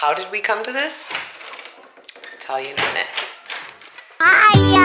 How did we come to this? I'll tell you in a minute. Hi, y'all.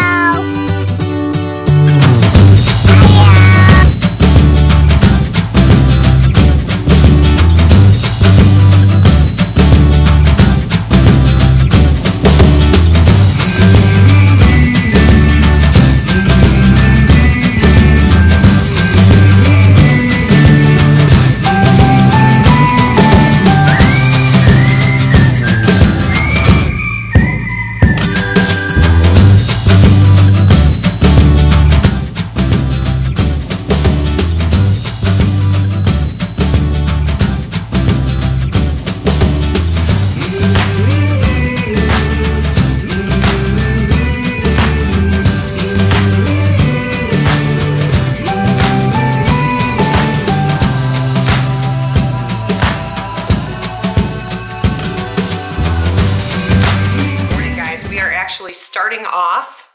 Starting off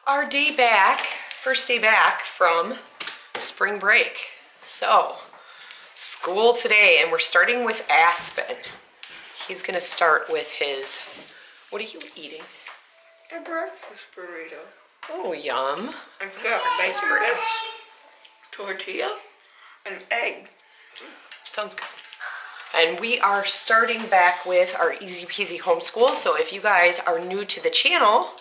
our day back, first day back from spring break. So, school today, and we're starting with Aspen. He's gonna start with his, what are you eating? A breakfast burrito. Oh, yum. I've got baked ribs, tortilla, and egg. Sounds good. And we are starting back with our easy peasy homeschool. So if you guys are new to the channel,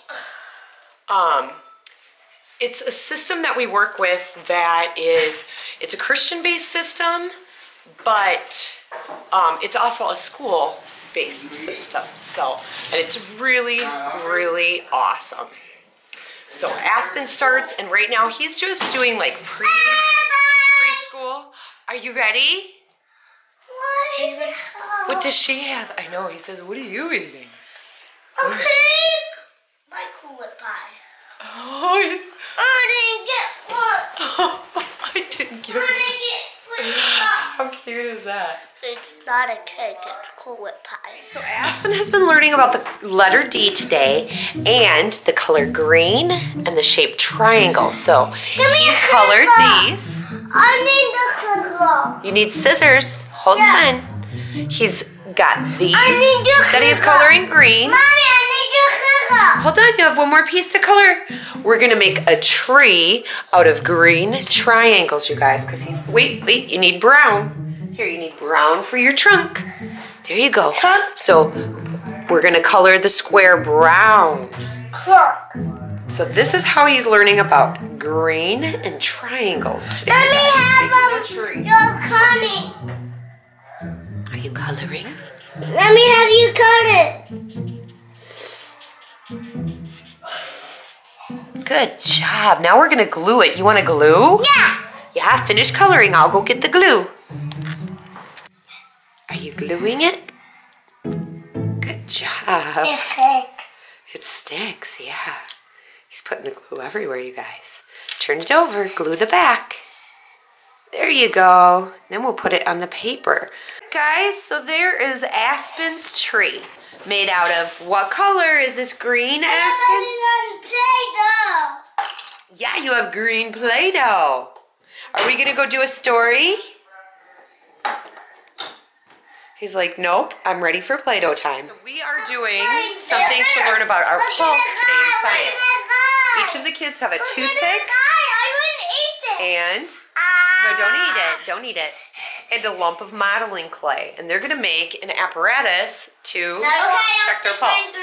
it's a system that we work with that is, it's a Christian-based system, but it's also a school-based system. So, and it's really, really awesome. So Aspen starts, and right now he's just doing like preschool. Are you ready? What does she have? I know, he says, what are you eating? A cake! My Cool Whip pie. Oh, he's... I didn't get one. I didn't get one. How cute is that? It's not a cake, it's Cool Whip pie. So Aspen has been learning about the letter D today and the color green and the shape triangle. So he's colored these. I need the scissors. You need scissors. Hold on. He's got these that he's scissors. coloring green. Mommy, I need your scissors. Hold on, you have one more piece to color. We're gonna make a tree out of green triangles, you guys, because he's, wait, you need brown. Here, you need brown for your trunk. There you go. So we're gonna color the square brown. So this is how he's learning about green and triangles today. Let me have your coloring. Are you coloring? Let me have you color. Good job. Now we're gonna glue it. You wanna glue? Yeah. Yeah, finish coloring. I'll go get the glue. Are you gluing it? Good job. It's thick. It sticks, yeah. He's putting the glue everywhere, you guys. Turn it over, glue the back. There you go. Then we'll put it on the paper. Guys, so there is Aspen's tree. Made out of what color is this? Green, Aspen? Play-Doh. Yeah, you have green Play-Doh. Are we gonna go do a story? He's like, nope, I'm ready for Play-Doh time. So we are doing something to learn about our pulse today in science. Each of the kids have a toothpick and, no, don't eat it, and a lump of modeling clay. And they're gonna make an apparatus to check their pulse.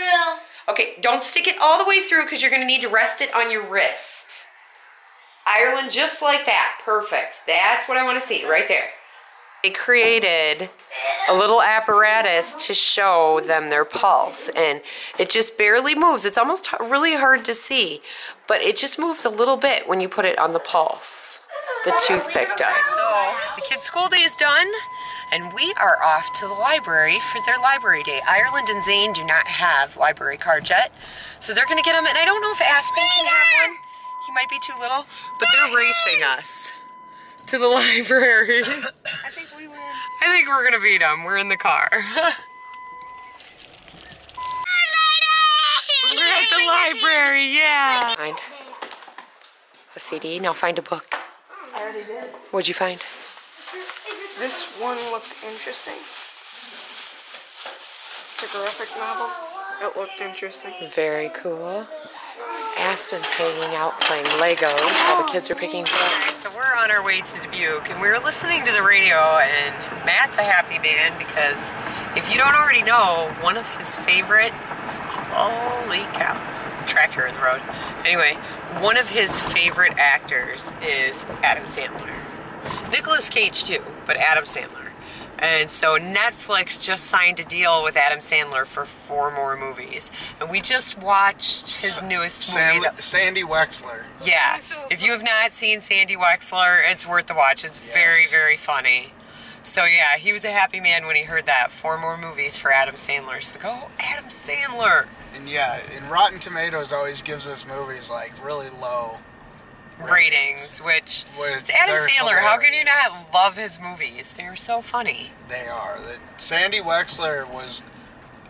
Okay, don't stick it all the way through because you're gonna need to rest it on your wrist. Ireland, just like that, perfect. That's what I wanna see, right there. They created a little apparatus to show them their pulse, and it just barely moves. It's almost really hard to see, but it just moves a little bit when you put it on the pulse. The toothpick does. So the kids' school day is done, and we are off to the library for their library day. Ireland and Zane do not have library cards yet, so they're gonna get them, and I don't know if Aspen can have one. He might be too little, but they're racing us to the library. I think we win. I think we're gonna beat them. We're in the car. We're at the library, yeah. Find a CD, now find a book. I already did. What'd you find? This one looked interesting. the graphic novel. It looked interesting. Very cool. Aspen's hanging out playing Legos while the kids are picking books. So we're on our way to Dubuque, and we were listening to the radio, and Matt's a happy man because if you don't already know, one of his favorite, holy cow, tractor in the road. Anyway, one of his favorite actors is Adam Sandler. Nicolas Cage too, but Adam Sandler. And so Netflix just signed a deal with Adam Sandler for 4 more movies. And we just watched his newest movie. Sandy Wexler. Yeah. If you have not seen Sandy Wexler, it's worth the watch. It's very, very funny. So yeah, he was a happy man when he heard that. 4 more movies for Adam Sandler. So go Adam Sandler. And yeah, and Rotten Tomatoes always gives us movies like really low ratings, which it's Adam Sandler. How can you not love his movies? They're so funny. They are. Sandy Wexler was.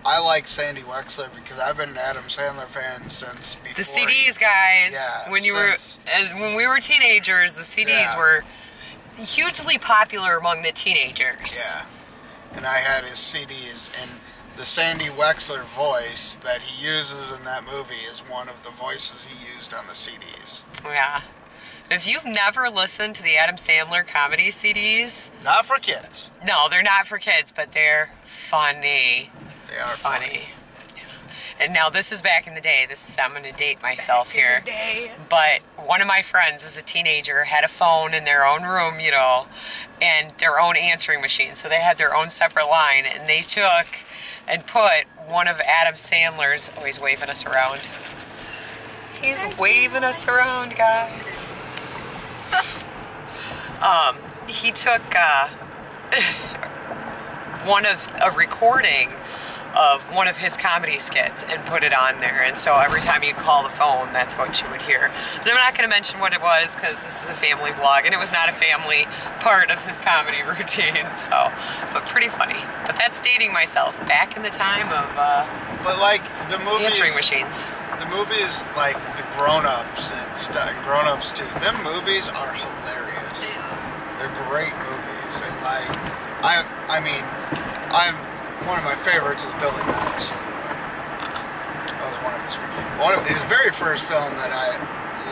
I like Sandy Wexler because I've been an Adam Sandler fan since before. The CDs, guys. Yeah. When we were teenagers, the CDs were hugely popular among the teenagers. Yeah. And I had his CDs, and the Sandy Wexler voice that he uses in that movie is one of the voices he used on the CDs. Yeah. If you've never listened to the Adam Sandler comedy CDs... Not for kids. No, they're not for kids, but they're funny. They are funny. Yeah. And now this is back in the day. I'm going to date myself here. But one of my friends as a teenager had a phone in their own room, you know, and their own answering machine. So they had their own separate line, and they took and put one of Adam Sandler's... Oh, he's waving us around. He's waving us around, guys. He took a recording of one of his comedy skits and put it on there, and so every time you'd call the phone, that's what you would hear. And I'm not going to mention what it was because this is a family vlog, and it was not a family part of his comedy routine, so, but pretty funny. But that's dating myself back in the time of but like the movies, answering machines. The movies like the grown-ups and stuff, and grown-ups too, them movies are hilarious. They're great movies, and like, one of my favorites is Billy Madison. That was one of his very first film that I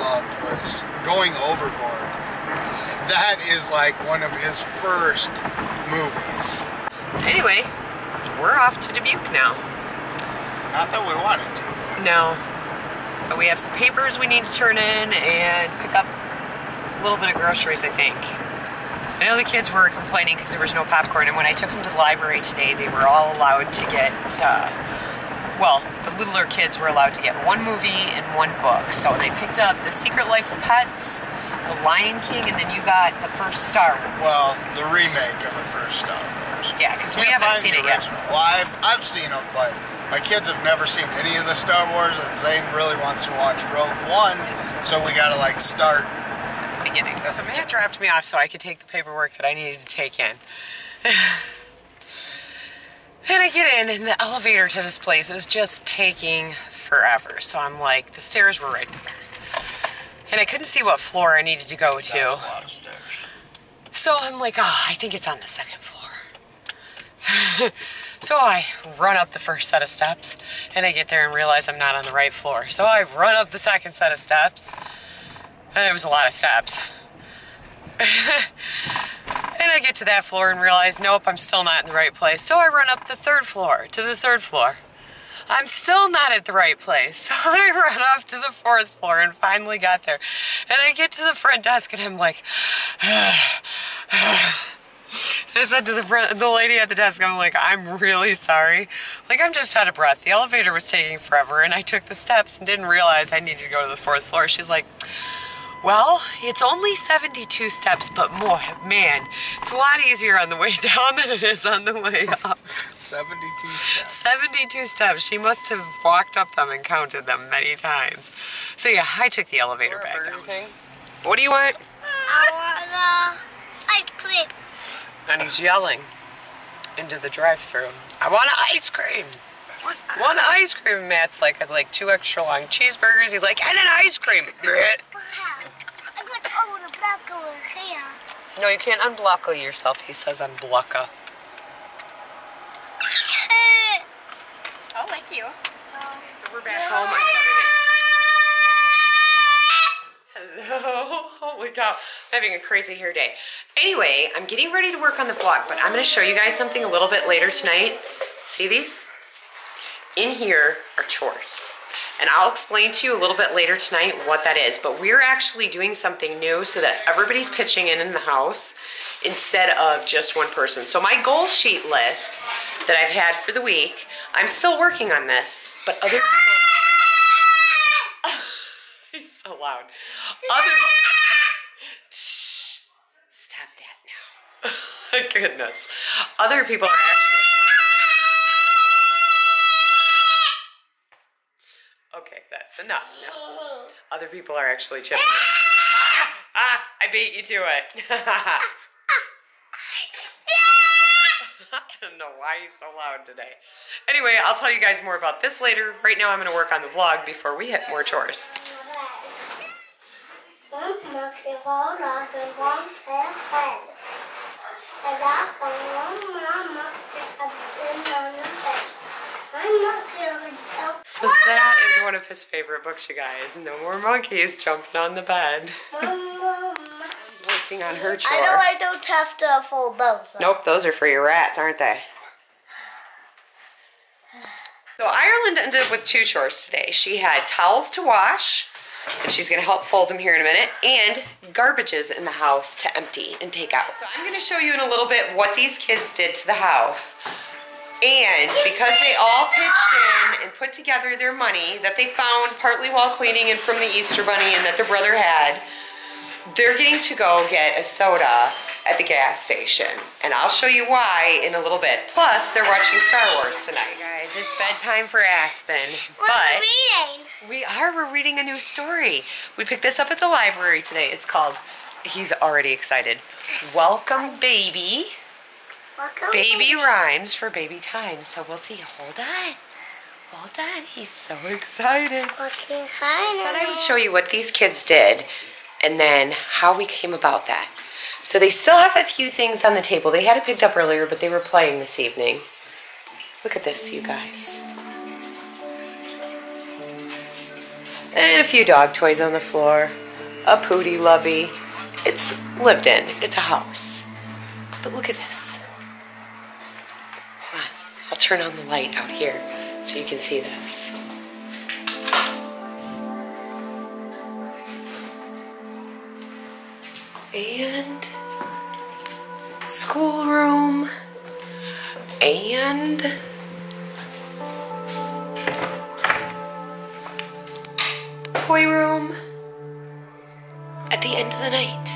loved was Going Overboard. That is like one of his first movies. Anyway, we're off to Dubuque now. Not that we wanted to. No. But we have some papers we need to turn in and pick up a little bit of groceries, I think. I know the kids were complaining because there was no popcorn, and when I took them to the library today, they were all allowed to get, well, the littler kids were allowed to get 1 movie and 1 book. So they picked up The Secret Life of Pets, The Lion King, and then you got the first Star Wars. Well, the remake of the first Star Wars. Yeah, because we haven't seen it yet. Well, I've seen them, but my kids have never seen any of the Star Wars, and Zane really wants to watch Rogue One, so we gotta like start beginning. So Matt dropped me off so I could take the paperwork that I needed to take in. And I get in, and the elevator to this place is just taking forever. So I'm like, the stairs were right there. And I couldn't see what floor I needed to go to. That's a lot of stairs. So I'm like, oh, I think it's on the 2nd floor. So I run up the first set of steps, and I get there and realize I'm not on the right floor. So I run up the 2nd set of steps. It was a lot of steps. And I get to that floor and realize, nope, I'm still not in the right place. So I run up the 3rd floor to the 3rd floor. I'm still not at the right place. So I run up to the 4th floor and finally got there. And I get to the front desk and I'm like, I said to the lady at the desk, I'm like, I'm really sorry. Like, I'm just out of breath. The elevator was taking forever, and I took the steps and didn't realize I needed to go to the 4th floor. She's like, well, it's only 72 steps, but more, man, it's a lot easier on the way down than it is on the way up. 72 steps. 72 steps. She must have walked up them and counted them many times. So yeah, I took the elevator back down. What do you want? I want ice cream. And he's yelling into the drive-thru. I want ice cream. I want ice cream. Matt's like, I'd like 2 extra long cheeseburgers. He's like, and an ice cream. I got all the black over here. No, you can't unblockle yourself. He says unblocka. I'm having a crazy hair day. Anyway, I'm getting ready to work on the vlog, but I'm going to show you guys something a little bit later tonight. See these? In here are chores. And I'll explain to you a little bit later tonight what that is. But we're actually doing something new so that everybody's pitching in the house instead of just one person. So my goal sheet list that I've had for the week, I'm still working on this, but other people... He's so loud. Shh. Stop that now. Goodness. Other people are actually... Okay, that's enough now. Other people are actually chipping in. I beat you to it. I don't know why he's so loud today. Anyway, I'll tell you guys more about this later. Right now I'm going to work on the vlog before we hit more chores. So that is one of his favorite books, you guys. No more monkeys jumping on the bed. Mom's working on her chore. I know I don't have to fold those. Nope, those are for your rats, aren't they? So Ireland ended up with 2 chores today. She had towels to wash, and she's going to help fold them here in a minute, and garbages in the house to empty and take out. So I'm going to show you in a little bit what these kids did to the house. And because they all pitched in and put together their money that they found partly while cleaning and from the Easter Bunny and that their brother had, they're getting to go get a soda at the gas station. And I'll show you why in a little bit. Plus, they're watching Star Wars tonight. Guys, it's bedtime for Aspen. What are we reading? We're reading a new story. We picked this up at the library today. It's called, he's already excited, Welcome Baby. Baby rhymes for baby time. So we'll see. Hold on. Hold on. He's so excited. Okay, I said I would show you what these kids did and then how we came about that. So they still have a few things on the table. They had it picked up earlier, but they were playing this evening. Look at this, you guys. And a few dog toys on the floor. A pooty lovey. It's lived in. It's a house. But look at this. I'll turn on the light out here so you can see this. And schoolroom and toy room at the end of the night.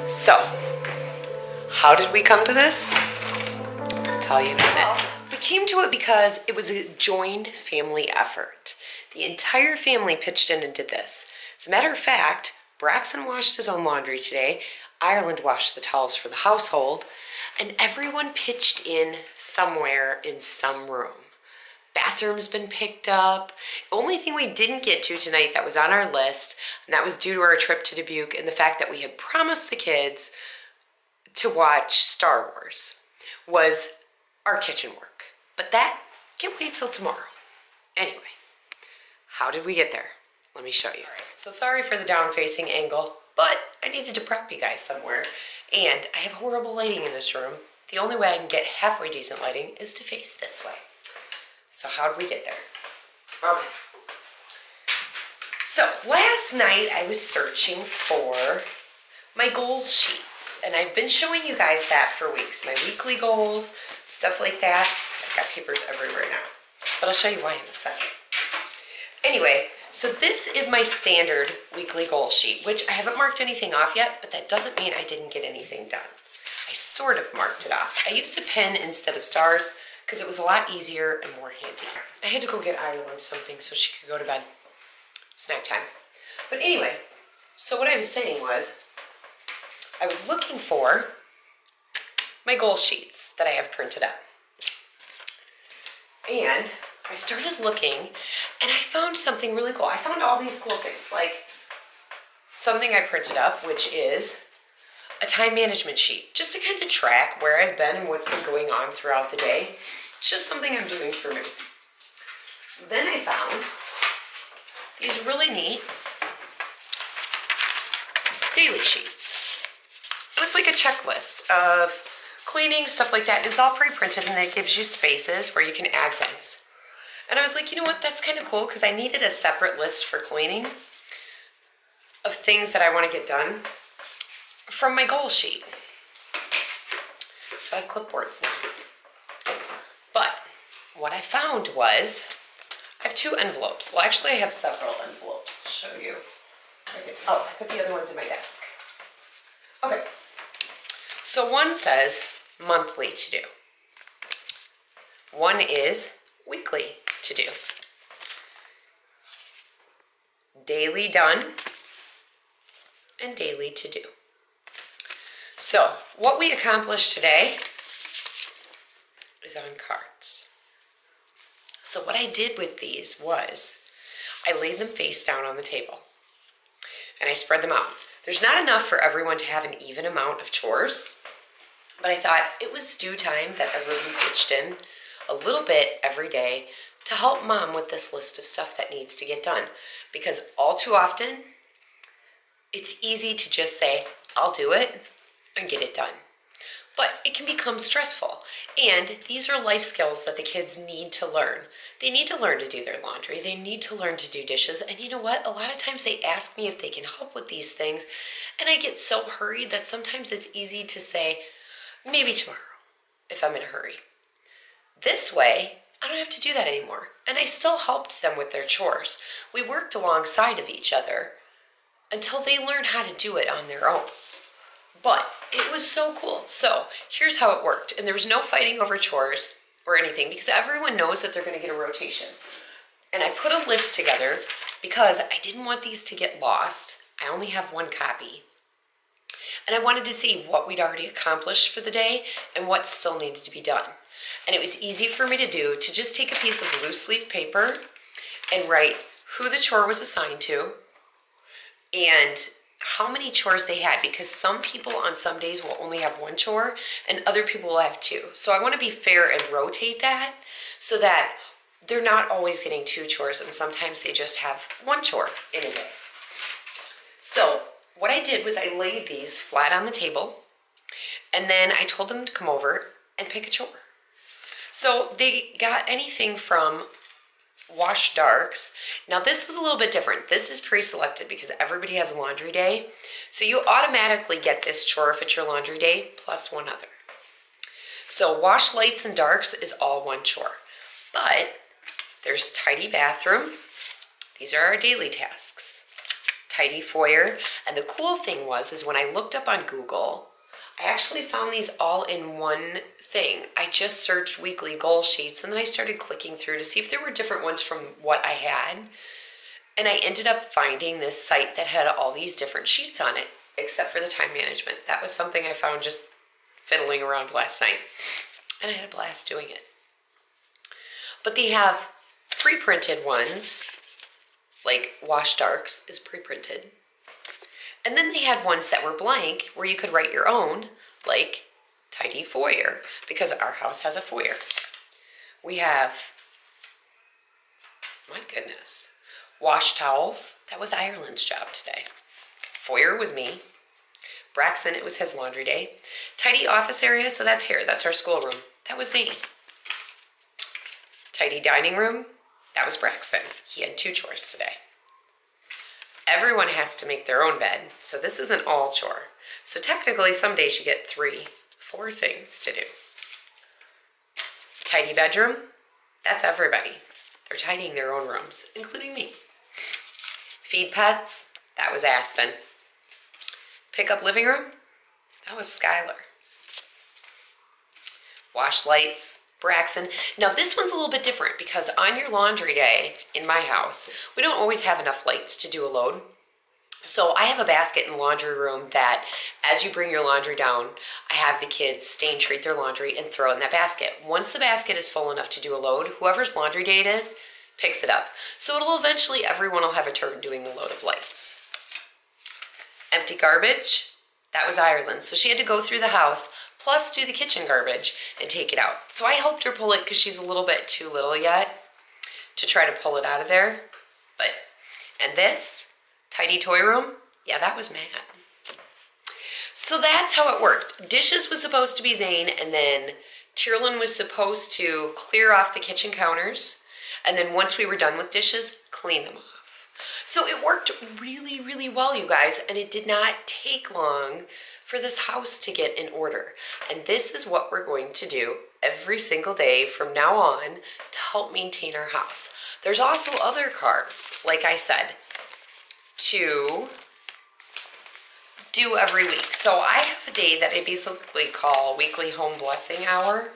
So, how did we come to this? Tell you in a minute. We came to it because it was a joined family effort. The entire family pitched in and did this. As a matter of fact, Braxen washed his own laundry today, Ireland washed the towels for the household, and everyone pitched in somewhere in some room. Bathroom's been picked up. The only thing we didn't get to tonight that was on our list, and that was due to our trip to Dubuque and the fact that we had promised the kids to watch Star Wars, was our kitchen work. But that can wait till tomorrow. Anyway, how did we get there? Let me show you. Right, so sorry for the down-facing angle, but I needed to prep you guys somewhere. And I have horrible lighting in this room. The only way I can get halfway decent lighting is to face this way. So how did we get there? Okay. So last night I was searching for my goals sheets. And I've been showing you guys that for weeks. My weekly goals, stuff like that. I've got papers everywhere now. But I'll show you why in a second. Anyway, so this is my standard weekly goal sheet, which I haven't marked anything off yet, but that doesn't mean I didn't get anything done. I sort of marked it off. I used a pen instead of stars because it was a lot easier and more handy. I had to go get Ireland something so she could go to bed. Snack time. But anyway, so what I was saying was, I was looking for my goal sheets that I have printed up. And I started looking and I found something really cool. I found all these cool things, like something I printed up, which is a time management sheet, just to kind of track where I've been and what's been going on throughout the day. It's just something I'm doing for me. Then I found these really neat daily sheets. It was like a checklist of cleaning, stuff like that. And it's all pre-printed, and it gives you spaces where you can add things. And I was like, you know what, that's kind of cool, because I needed a separate list for cleaning of things that I want to get done from my goal sheet. So I have clipboards now. But what I found was, I have 2 envelopes. Well, actually I have several envelopes. I'll show you. Oh, I put the other ones in my desk. Okay. So one says monthly to do. One is weekly to do. Daily done and daily to do. So what we accomplished today is on cards. So what I did with these was I laid them face down on the table and I spread them out. There's not enough for everyone to have an even amount of chores, but I thought it was due time that everyone pitched in a little bit every day to help Mom with this list of stuff that needs to get done. Because all too often, it's easy to just say, I'll do it and get it done. But it can become stressful. And these are life skills that the kids need to learn. They need to learn to do their laundry. They need to learn to do dishes. And you know what? A lot of times they ask me if they can help with these things. And I get so hurried that sometimes it's easy to say, maybe tomorrow, if I'm in a hurry. This way, I don't have to do that anymore. And I still helped them with their chores. We worked alongside of each other until they learned how to do it on their own. But it was so cool. So here's how it worked. And there was no fighting over chores or anything because everyone knows that they're going to get a rotation. And I put a list together because I didn't want these to get lost. I only have 1 copy. And I wanted to see what we'd already accomplished for the day and what still needed to be done. And it was easy for me to do to just take a piece of loose leaf paper and write who the chore was assigned to and how many chores they had, because some people on some days will only have 1 chore and other people will have 2. So I want to be fair and rotate that so that they're not always getting 2 chores and sometimes they just have 1 chore in a day. So what I did was I laid these flat on the table and then I told them to come over and pick a chore. So they got anything from wash darks. Now this was a little bit different. This is pre-selected because everybody has a laundry day. So you automatically get this chore if it's your laundry day plus 1 other. So wash lights and darks is all 1 chore. But there's tidy bathroom. These are our daily tasks. Tidy foyer. And the cool thing was when I looked up on Google, I actually found these all in one thing. I just searched weekly goal sheets and then I started clicking through to see if there were different ones from what I had. And I ended up finding this site that had all these different sheets on it, except for the time management. That was something I found just fiddling around last night. And I had a blast doing it. But they have pre-printed ones, like wash darks is pre-printed. And then they had ones that were blank where you could write your own, like tidy foyer, because our house has a foyer. We have, my goodness, wash towels. That was Ireland's job today. Foyer was me. Braxen, it was his laundry day. Tidy office area, so that's here. That's our schoolroom. That was Zane. Tidy dining room. That was Braxen. He had 2 chores today. Everyone has to make their own bed, so this is an all chore. So technically, some days you get 3, 4 things to do. Tidy bedroom, that's everybody. They're tidying their own rooms, including me. Feed pets, that was Aspen. Pick up living room, that was Skylur. Wash lights, Braxen. Now this one's a little bit different because on your laundry day in my house, we don't always have enough lights to do a load. So I have a basket in the laundry room that as you bring your laundry down, I have the kids stain treat their laundry and throw in that basket. Once the basket is full enough to do a load, whoever's laundry day it is, picks it up. So it'll eventually, everyone will have a turn doing the load of lights. Empty garbage, that was Ireland. So she had to go through the house, plus do the kitchen garbage and take it out. So I helped her pull it because she's a little bit too little yet to try to pull it out of there. And this, tidy toy room, yeah, that was Matt. So that's how it worked. Dishes was supposed to be Zane, and then Tearlyn was supposed to clear off the kitchen counters, and then once we were done with dishes, clean them off. So it worked really, really well, you guys, and it did not take long for this house to get in order. And this is what we're going to do every single day from now on to help maintain our house. There's also other cards, like I said, to do every week. So I have a day that I basically call Weekly Home Blessing Hour.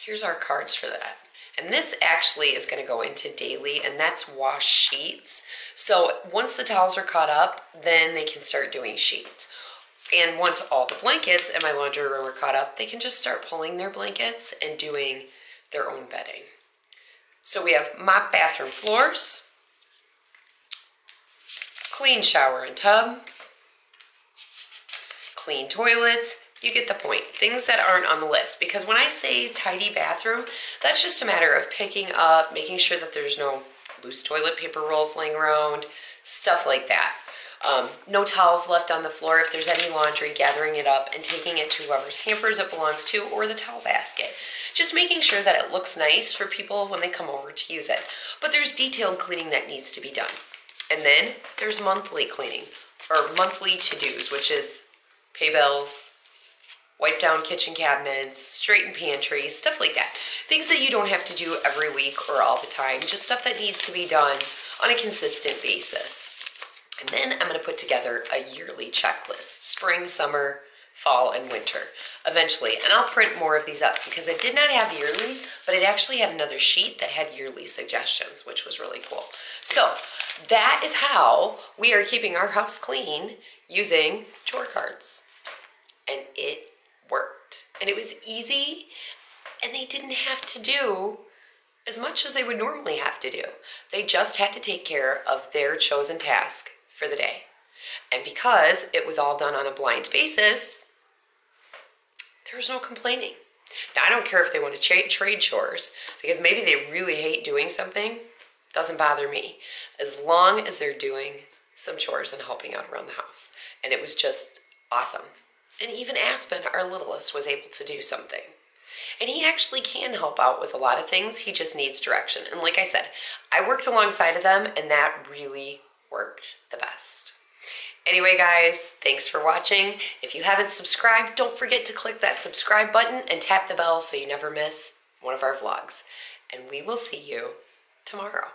Here's our cards for that. And this actually is going to go into daily, and that's wash sheets. So once the towels are caught up, then they can start doing sheets. And once all the blankets in my laundry room are caught up, they can just start pulling their blankets and doing their own bedding. So we have mop bathroom floors, clean shower and tub, clean toilets. You get the point. Things that aren't on the list. Because when I say tidy bathroom, that's just a matter of picking up, making sure that there's no loose toilet paper rolls laying around, stuff like that. No towels left on the floor. If there's any laundry, gathering it up and taking it to whoever's hampers it belongs to, or the towel basket. Just making sure that it looks nice for people when they come over to use it. But there's detailed cleaning that needs to be done. And then there's monthly cleaning, or monthly to-dos, which is pay bills, wipe down kitchen cabinets, straighten pantry, stuff like that. Things that you don't have to do every week or all the time, just stuff that needs to be done on a consistent basis. And then I'm going to put together a yearly checklist, spring, summer, fall, and winter, eventually. And I'll print more of these up because it did not have yearly, but it actually had another sheet that had yearly suggestions, which was really cool. So that is how we are keeping our house clean using chore cards. And it worked. And it was easy, and they didn't have to do as much as they would normally have to do. They just had to take care of their chosen task for the day. And because it was all done on a blind basis, there was no complaining. Now, I don't care if they want to trade chores, because maybe they really hate doing something. Doesn't bother me, as long as they're doing some chores and helping out around the house. And it was just awesome. And even Aspen, our littlest, was able to do something. And he actually can help out with a lot of things. He just needs direction. And like I said, I worked alongside of them, and that really worked the best. Anyway, guys, thanks for watching. If you haven't subscribed, don't forget to click that subscribe button and tap the bell so you never miss one of our vlogs. And we will see you tomorrow.